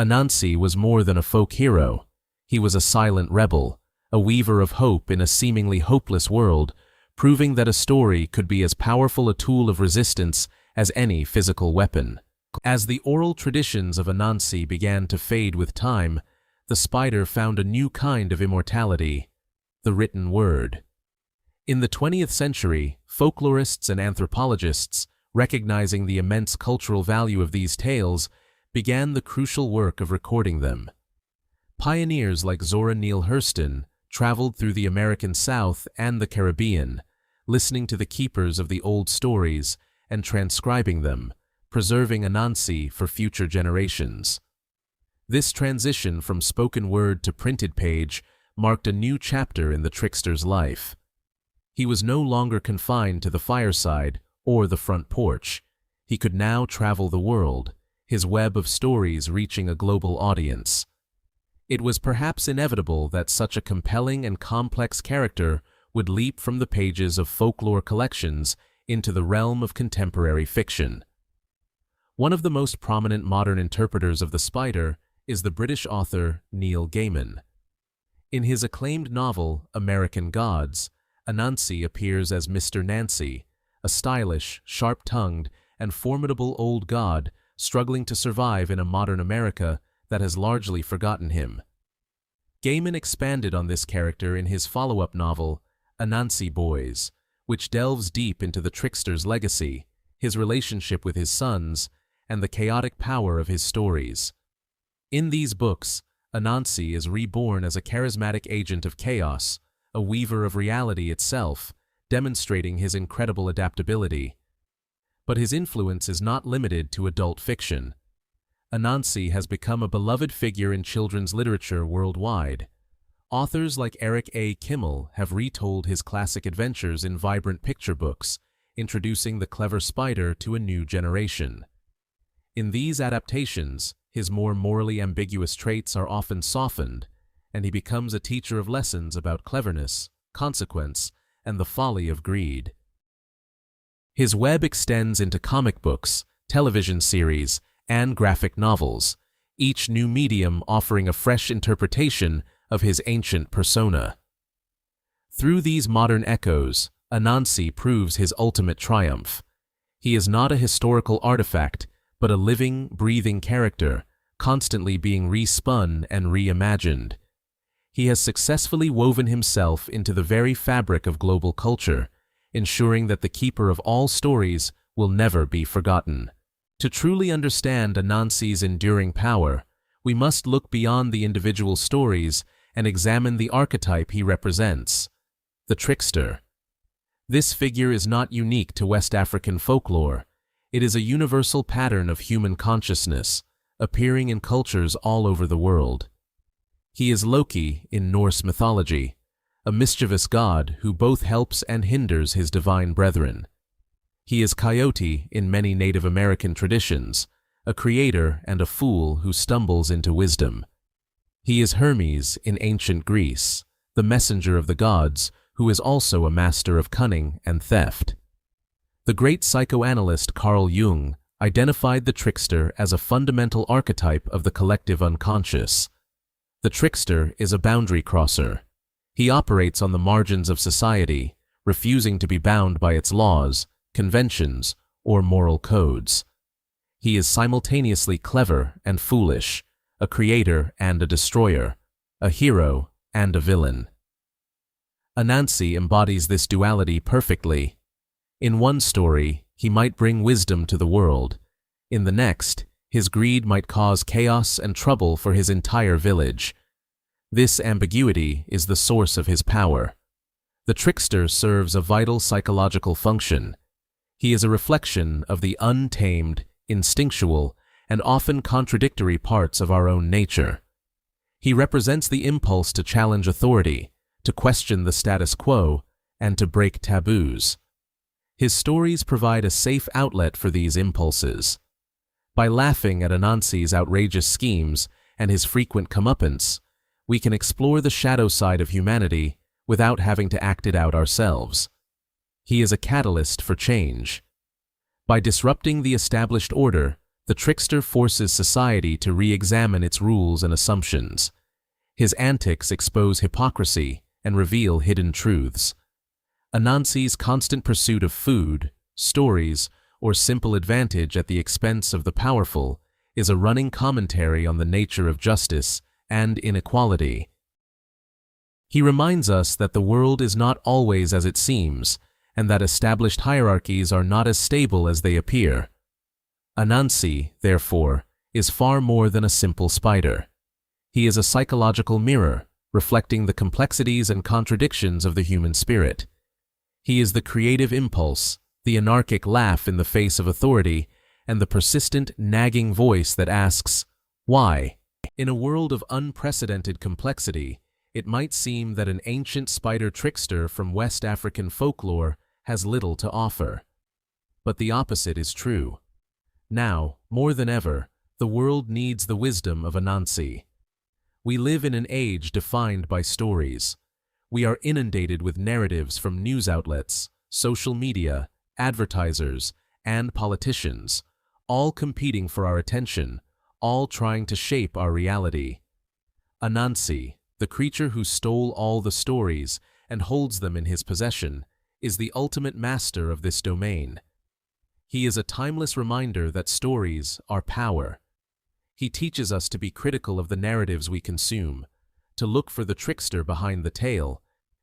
S1: Anansi was more than a folk hero. He was a silent rebel, a weaver of hope in a seemingly hopeless world, proving that a story could be as powerful a tool of resistance as any physical weapon. As the oral traditions of Anansi began to fade with time, the spider found a new kind of immortality, the written word. In the 20th century, folklorists and anthropologists, recognizing the immense cultural value of these tales, began the crucial work of recording them. Pioneers like Zora Neale Hurston traveled through the American South and the Caribbean, listening to the keepers of the old stories and transcribing them, preserving Anansi for future generations. This transition from spoken word to printed page marked a new chapter in the trickster's life. He was no longer confined to the fireside or the front porch. He could now travel the world, his web of stories reaching a global audience. It was perhaps inevitable that such a compelling and complex character would leap from the pages of folklore collections into the realm of contemporary fiction. One of the most prominent modern interpreters of the spider is the British author Neil Gaiman. In his acclaimed novel, American Gods, Anansi appears as Mr. Nancy, a stylish, sharp-tongued, and formidable old god struggling to survive in a modern America that has largely forgotten him. Gaiman expanded on this character in his follow-up novel, Anansi Boys, which delves deep into the trickster's legacy, his relationship with his sons, and the chaotic power of his stories. In these books, Anansi is reborn as a charismatic agent of chaos, a weaver of reality itself, demonstrating his incredible adaptability. But his influence is not limited to adult fiction. Anansi has become a beloved figure in children's literature worldwide. Authors like Eric A. Kimmel have retold his classic adventures in vibrant picture books, introducing the clever spider to a new generation. In these adaptations, his more morally ambiguous traits are often softened, and he becomes a teacher of lessons about cleverness, consequence, and the folly of greed. His web extends into comic books, television series, and graphic novels, each new medium offering a fresh interpretation of his ancient persona. Through these modern echoes, Anansi proves his ultimate triumph. He is not a historical artifact, but a living, breathing character, constantly being respun and reimagined. He has successfully woven himself into the very fabric of global culture, ensuring that the keeper of all stories will never be forgotten. To truly understand Anansi's enduring power, we must look beyond the individual stories and examine the archetype he represents, the trickster. This figure is not unique to West African folklore. It is a universal pattern of human consciousness, appearing in cultures all over the world. He is Loki in Norse mythology, a mischievous god who both helps and hinders his divine brethren. He is Coyote in many Native American traditions, a creator and a fool who stumbles into wisdom. He is Hermes in ancient Greece, the messenger of the gods who is also a master of cunning and theft. The great psychoanalyst Carl Jung identified the trickster as a fundamental archetype of the collective unconscious. The trickster is a boundary crosser. He operates on the margins of society, refusing to be bound by its laws, conventions, or moral codes. He is simultaneously clever and foolish, a creator and a destroyer, a hero and a villain. Anansi embodies this duality perfectly. In one story, he might bring wisdom to the world. In the next, his greed might cause chaos and trouble for his entire village. This ambiguity is the source of his power. The trickster serves a vital psychological function. He is a reflection of the untamed, instinctual, and often contradictory parts of our own nature. He represents the impulse to challenge authority, to question the status quo, and to break taboos. His stories provide a safe outlet for these impulses. By laughing at Anansi's outrageous schemes and his frequent comeuppance, we can explore the shadow side of humanity without having to act it out ourselves. He is a catalyst for change. By disrupting the established order, the trickster forces society to re-examine its rules and assumptions. His antics expose hypocrisy and reveal hidden truths. Anansi's constant pursuit of food, stories, or simple advantage at the expense of the powerful is a running commentary on the nature of justice and inequality. He reminds us that the world is not always as it seems, and that established hierarchies are not as stable as they appear. Anansi, therefore, is far more than a simple spider. He is a psychological mirror, reflecting the complexities and contradictions of the human spirit. He is the creative impulse, the anarchic laugh in the face of authority, and the persistent, nagging voice that asks, "Why?" In a world of unprecedented complexity, it might seem that an ancient spider trickster from West African folklore has little to offer. But the opposite is true. Now, more than ever, the world needs the wisdom of Anansi. We live in an age defined by stories. We are inundated with narratives from news outlets, social media, advertisers, and politicians, all competing for our attention, all trying to shape our reality. Anansi, the creature who stole all the stories and holds them in his possession, is the ultimate master of this domain. He is a timeless reminder that stories are power. He teaches us to be critical of the narratives we consume, to look for the trickster behind the tale,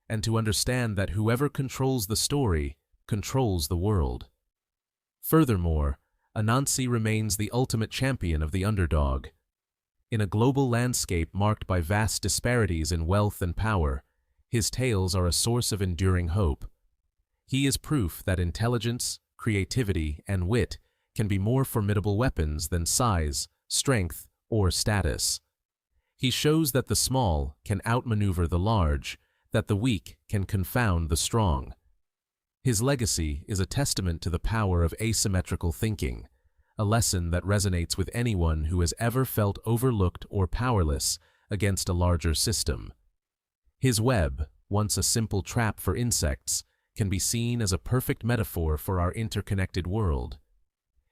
S1: and to understand that whoever controls the story controls the world. Furthermore, Anansi remains the ultimate champion of the underdog. In a global landscape marked by vast disparities in wealth and power, his tales are a source of enduring hope. He is proof that intelligence, creativity, and wit can be more formidable weapons than size, strength, or status. He shows that the small can outmaneuver the large, that the weak can confound the strong. His legacy is a testament to the power of asymmetrical thinking, a lesson that resonates with anyone who has ever felt overlooked or powerless against a larger system. His web, once a simple trap for insects, can be seen as a perfect metaphor for our interconnected world.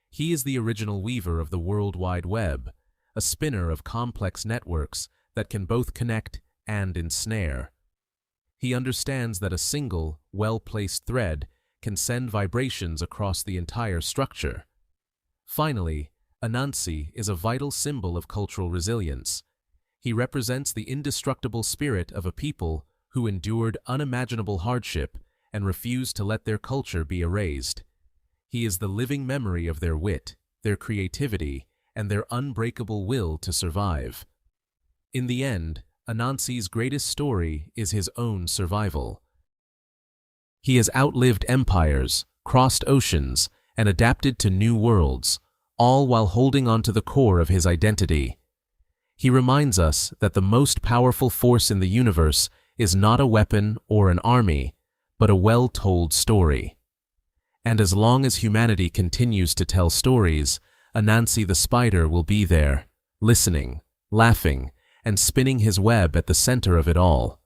S1: He is the original weaver of the World Wide Web, a spinner of complex networks that can both connect and ensnare. He understands that a single, well-placed thread can send vibrations across the entire structure. Finally, Anansi is a vital symbol of cultural resilience. He represents the indestructible spirit of a people who endured unimaginable hardship and refused to let their culture be erased. He is the living memory of their wit, their creativity, and their unbreakable will to survive. In the end, Anansi's greatest story is his own survival. He has outlived empires, crossed oceans, and adapted to new worlds, all while holding on to the core of his identity. He reminds us that the most powerful force in the universe is not a weapon or an army, but a well-told story. And as long as humanity continues to tell stories, Anansi the Spider will be there, listening, laughing, and spinning his web at the center of it all.